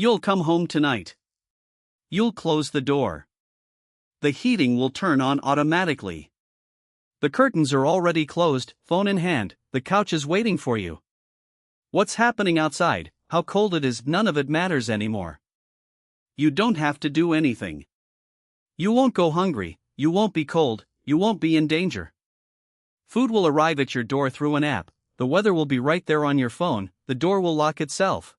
You'll come home tonight. You'll close the door. The heating will turn on automatically. The curtains are already closed, phone in hand, the couch is waiting for you. What's happening outside, how cold it is, none of it matters anymore. You don't have to do anything. You won't go hungry, you won't be cold, you won't be in danger. Food will arrive at your door through an app, the weather will be right there on your phone, the door will lock itself.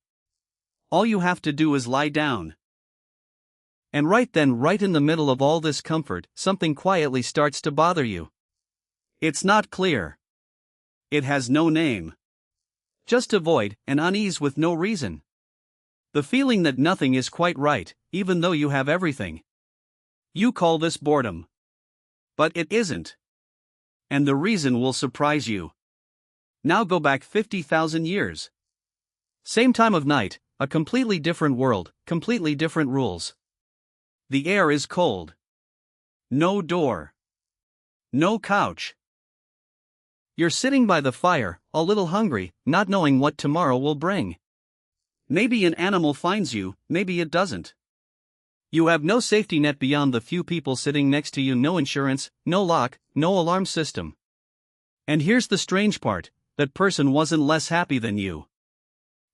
All you have to do is lie down. And right then, right in the middle of all this comfort, something quietly starts to bother you. It's not clear. It has no name. Just a void, an unease with no reason. The feeling that nothing is quite right, even though you have everything. You call this boredom. But it isn't. And the reason will surprise you. Now go back 50,000 years. Same time of night, a completely different world, completely different rules. The air is cold. No door. No couch. You're sitting by the fire, a little hungry, not knowing what tomorrow will bring. Maybe an animal finds you, maybe it doesn't. You have no safety net beyond the few people sitting next to you, no insurance, no lock, no alarm system. And here's the strange part, that person wasn't less happy than you.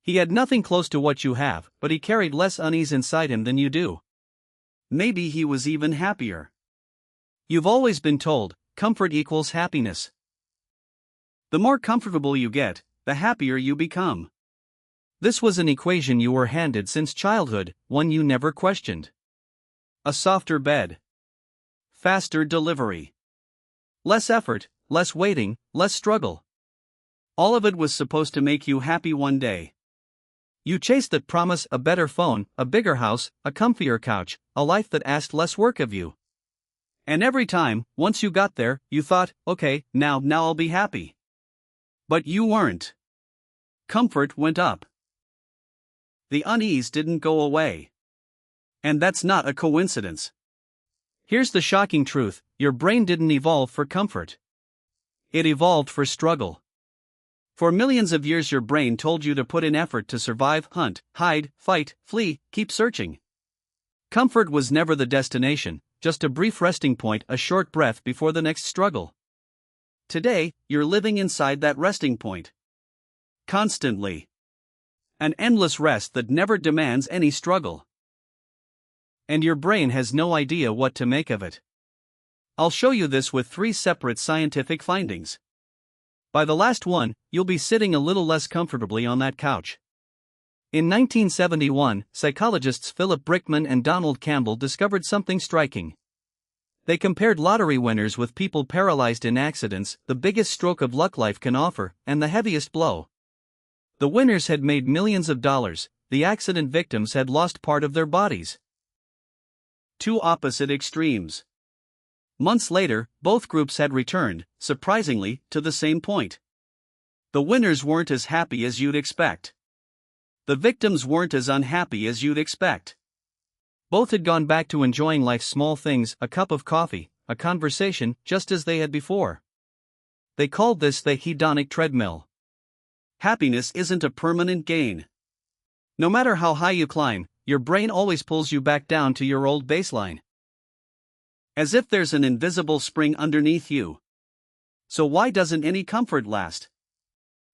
He had nothing close to what you have, but he carried less unease inside him than you do. Maybe he was even happier. You've always been told, comfort equals happiness. The more comfortable you get, the happier you become. This was an equation you were handed since childhood, one you never questioned. A softer bed. Faster delivery. Less effort, less waiting, less struggle. All of it was supposed to make you happy one day. You chased that promise, a better phone, a bigger house, a comfier couch, a life that asked less work of you. And every time, once you got there, you thought, okay, now I'll be happy. But you weren't. Comfort went up. The unease didn't go away. And that's not a coincidence. Here's the shocking truth, your brain didn't evolve for comfort. It evolved for struggle. For millions of years your brain told you to put in effort to survive, hunt, hide, fight, flee, keep searching. Comfort was never the destination, just a brief resting point, a short breath before the next struggle. Today, you're living inside that resting point. Constantly. An endless rest that never demands any struggle. And your brain has no idea what to make of it. I'll show you this with 3 separate scientific findings. By the last one, you'll be sitting a little less comfortably on that couch. In 1971, psychologists Philip Brickman and Donald Campbell discovered something striking. They compared lottery winners with people paralyzed in accidents, the biggest stroke of luck life can offer, and the heaviest blow. The winners had made millions of dollars, the accident victims had lost part of their bodies. 2 opposite extremes. Months later, both groups had returned, surprisingly, to the same point. The winners weren't as happy as you'd expect. The victims weren't as unhappy as you'd expect. Both had gone back to enjoying life's small things, a cup of coffee, a conversation, just as they had before. They called this the hedonic treadmill. Happiness isn't a permanent gain. No matter how high you climb, your brain always pulls you back down to your old baseline. As if there's an invisible spring underneath you. So why doesn't any comfort last?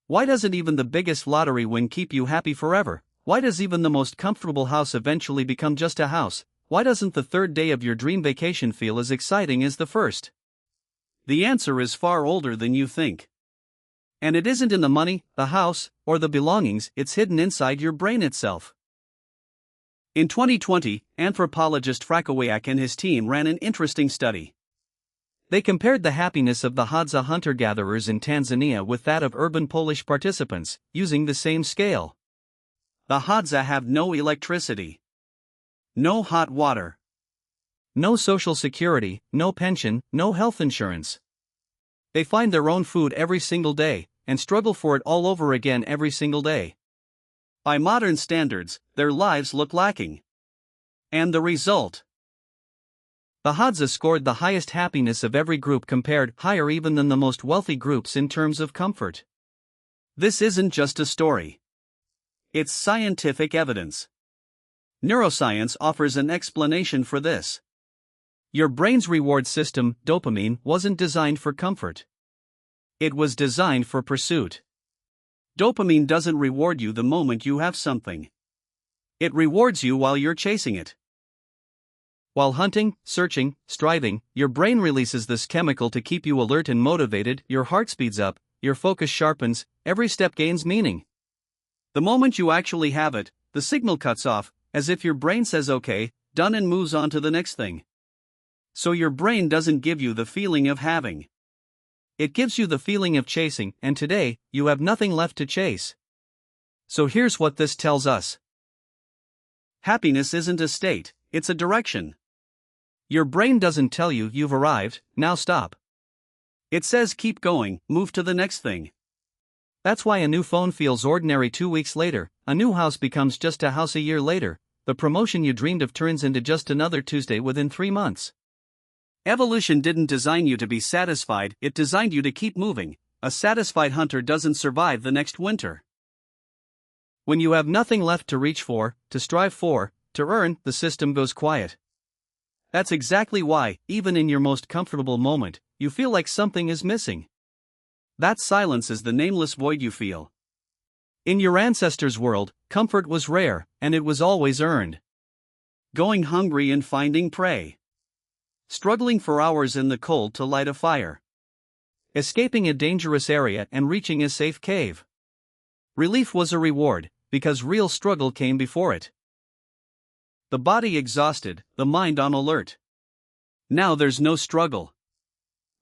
Why doesn't even the biggest lottery win keep you happy forever? Why does even the most comfortable house eventually become just a house? Why doesn't the third day of your dream vacation feel as exciting as the first? The answer is far older than you think. And it isn't in the money, the house, or the belongings, it's hidden inside your brain itself. In 2020, anthropologist Frakowiak and his team ran an interesting study. They compared the happiness of the Hadza hunter-gatherers in Tanzania with that of urban Polish participants, using the same scale. The Hadza have no electricity. No hot water. No social security, no pension, no health insurance. They find their own food every single day, and struggle for it all over again every single day. By modern standards, their lives look lacking. And the result? The Hadza scored the highest happiness of every group, compared higher even than the most wealthy groups in terms of comfort. This isn't just a story. It's scientific evidence. Neuroscience offers an explanation for this. Your brain's reward system, dopamine, wasn't designed for comfort. It was designed for pursuit. Dopamine doesn't reward you the moment you have something. It rewards you while you're chasing it. While hunting, searching, striving, your brain releases this chemical to keep you alert and motivated, your heart speeds up, your focus sharpens, every step gains meaning. The moment you actually have it, the signal cuts off, as if your brain says okay, done, and moves on to the next thing. So your brain doesn't give you the feeling of having. It gives you the feeling of chasing, and today, you have nothing left to chase. So here's what this tells us. Happiness isn't a state, it's a direction. Your brain doesn't tell you you've arrived, now stop. It says keep going, move to the next thing. That's why a new phone feels ordinary 2 weeks later, a new house becomes just a house a year later, the promotion you dreamed of turns into just another Tuesday within 3 months. Evolution didn't design you to be satisfied, it designed you to keep moving. A satisfied hunter doesn't survive the next winter. When you have nothing left to reach for, to strive for, to earn, the system goes quiet. That's exactly why, even in your most comfortable moment, you feel like something is missing. That silence is the nameless void you feel. In your ancestors' world, comfort was rare, and it was always earned. Going hungry and finding prey. Struggling for hours in the cold to light a fire. Escaping a dangerous area and reaching a safe cave. Relief was a reward, because real struggle came before it. The body exhausted, the mind on alert. Now there's no struggle.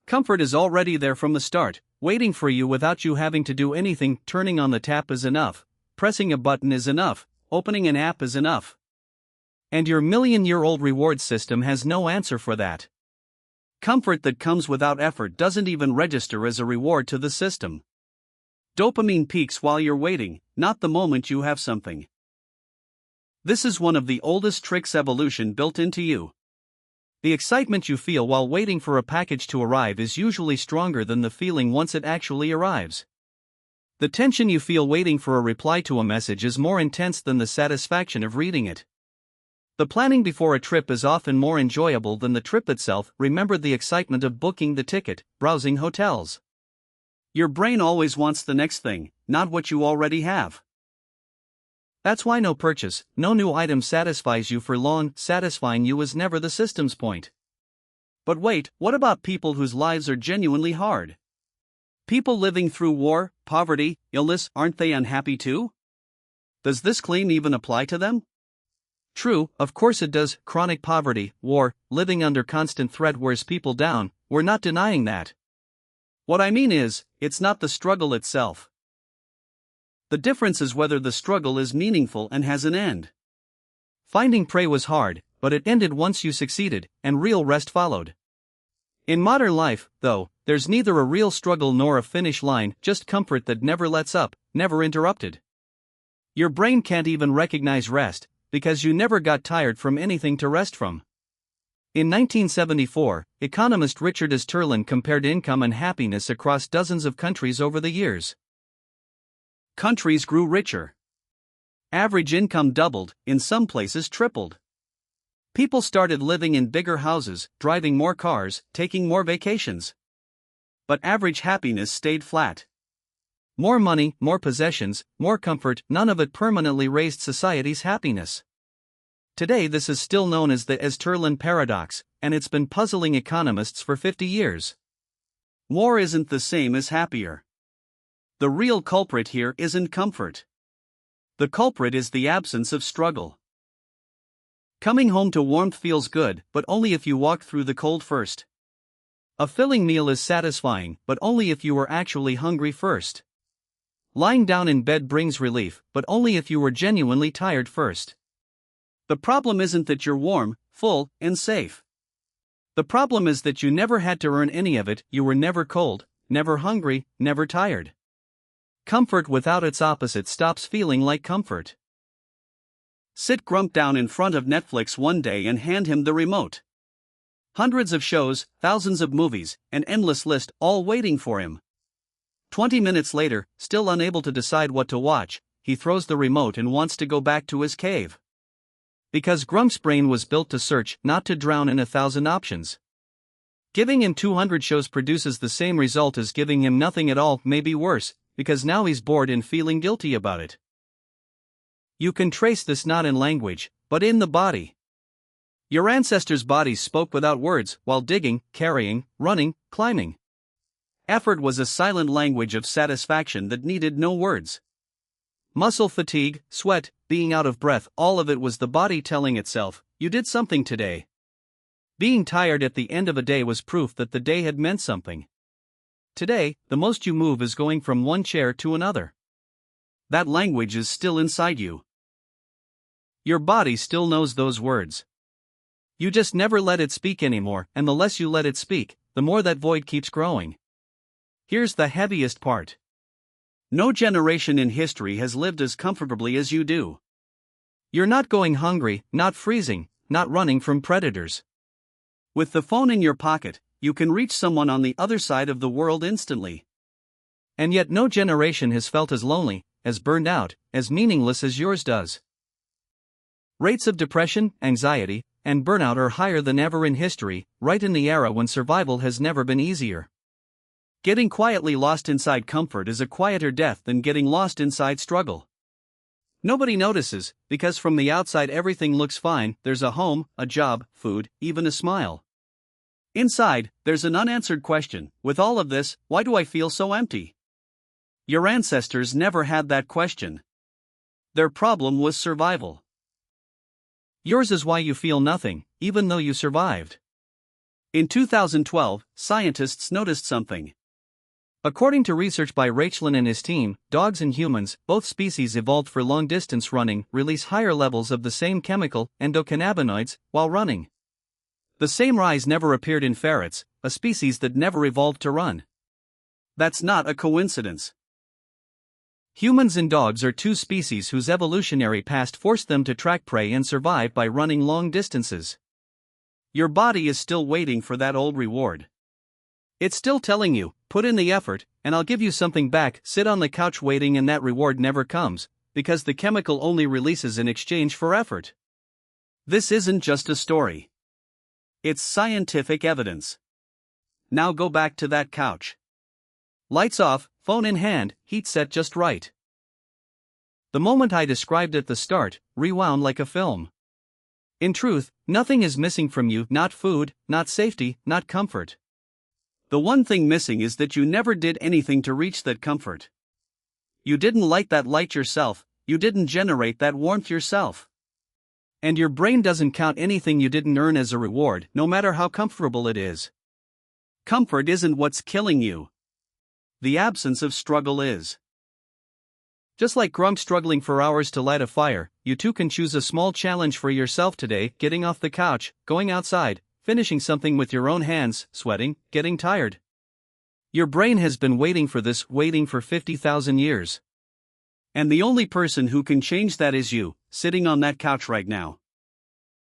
Comfort is already there from the start, waiting for you without you having to do anything. Turning on the tap is enough, pressing a button is enough, opening an app is enough. And your million-year-old reward system has no answer for that. Comfort that comes without effort doesn't even register as a reward to the system. Dopamine peaks while you're waiting, not the moment you have something. This is one of the oldest tricks evolution built into you. The excitement you feel while waiting for a package to arrive is usually stronger than the feeling once it actually arrives. The tension you feel waiting for a reply to a message is more intense than the satisfaction of reading it. The planning before a trip is often more enjoyable than the trip itself. Remember the excitement of booking the ticket, browsing hotels. Your brain always wants the next thing, not what you already have. That's why no purchase, no new item satisfies you for long. Satisfying you is never the system's point. But wait, what about people whose lives are genuinely hard? People living through war, poverty, illness, aren't they unhappy too? Does this claim even apply to them? True, of course it does. Chronic poverty, war, living under constant threat wears people down. We're not denying that. What I mean is, it's not the struggle itself. The difference is whether the struggle is meaningful and has an end. Finding prey was hard, but it ended once you succeeded, and real rest followed. In modern life, though, there's neither a real struggle nor a finish line, just comfort that never lets up, never interrupted. Your brain can't even recognize rest, because you never got tired from anything to rest from. In 1974, economist Richard Easterlin compared income and happiness across dozens of countries over the years. Countries grew richer. Average income doubled, in some places tripled. People started living in bigger houses, driving more cars, taking more vacations. But average happiness stayed flat. More money, more possessions, more comfort, none of it permanently raised society's happiness. Today this is still known as the Easterlin Paradox, and it's been puzzling economists for 50 years. More isn't the same as happier. The real culprit here isn't comfort. The culprit is the absence of struggle. Coming home to warmth feels good, but only if you walk through the cold first. A filling meal is satisfying, but only if you were actually hungry first. Lying down in bed brings relief, but only if you were genuinely tired first. The problem isn't that you're warm, full, and safe. The problem is that you never had to earn any of it. You were never cold, never hungry, never tired. Comfort without its opposite stops feeling like comfort. Sit Grumk down in front of Netflix one day and hand him the remote. Hundreds of shows, thousands of movies, an endless list, all waiting for him. 20 minutes later, still unable to decide what to watch, he throws the remote and wants to go back to his cave. Because Grunk's brain was built to search, not to drown in 1,000 options. Giving him 200 shows produces the same result as giving him nothing at all, maybe worse, because now he's bored and feeling guilty about it. You can trace this not in language, but in the body. Your ancestors' bodies spoke without words, while digging, carrying, running, climbing. Effort was a silent language of satisfaction that needed no words. Muscle fatigue, sweat, being out of breath, all of it was the body telling itself, you did something today. Being tired at the end of a day was proof that the day had meant something. Today, the most you move is going from one chair to another. That language is still inside you. Your body still knows those words. You just never let it speak anymore, and the less you let it speak, the more that void keeps growing. Here's the heaviest part. No generation in history has lived as comfortably as you do. You're not going hungry, not freezing, not running from predators. With the phone in your pocket, you can reach someone on the other side of the world instantly. And yet no generation has felt as lonely, as burned out, as meaningless as yours does. Rates of depression, anxiety, and burnout are higher than ever in history, right in the era when survival has never been easier. Getting quietly lost inside comfort is a quieter death than getting lost inside struggle. Nobody notices, because from the outside everything looks fine, there's a home, a job, food, even a smile. Inside, there's an unanswered question, with all of this, why do I feel so empty? Your ancestors never had that question. Their problem was survival. Yours is why you feel nothing, even though you survived. In 2012, scientists noticed something. According to research by Easterlin and his team, dogs and humans, both species evolved for long-distance running, release higher levels of the same chemical, endocannabinoids, while running. The same rise never appeared in ferrets, a species that never evolved to run. That's not a coincidence. Humans and dogs are two species whose evolutionary past forced them to track prey and survive by running long distances. Your body is still waiting for that old reward. It's still telling you, put in the effort, and I'll give you something back. Sit on the couch waiting and that reward never comes, because the chemical only releases in exchange for effort. This isn't just a story. It's scientific evidence. Now go back to that couch. Lights off, phone in hand, heat set just right. The moment I described at the start, rewound like a film. In truth, nothing is missing from you, not food, not safety, not comfort. The one thing missing is that you never did anything to reach that comfort. You didn't light that light yourself, you didn't generate that warmth yourself. And your brain doesn't count anything you didn't earn as a reward, no matter how comfortable it is. Comfort isn't what's killing you. The absence of struggle is. Just like Grumk struggling for hours to light a fire, you too can choose a small challenge for yourself today, getting off the couch, going outside, finishing something with your own hands, sweating, getting tired. Your brain has been waiting for this, waiting for 50,000 years. And the only person who can change that is you, sitting on that couch right now.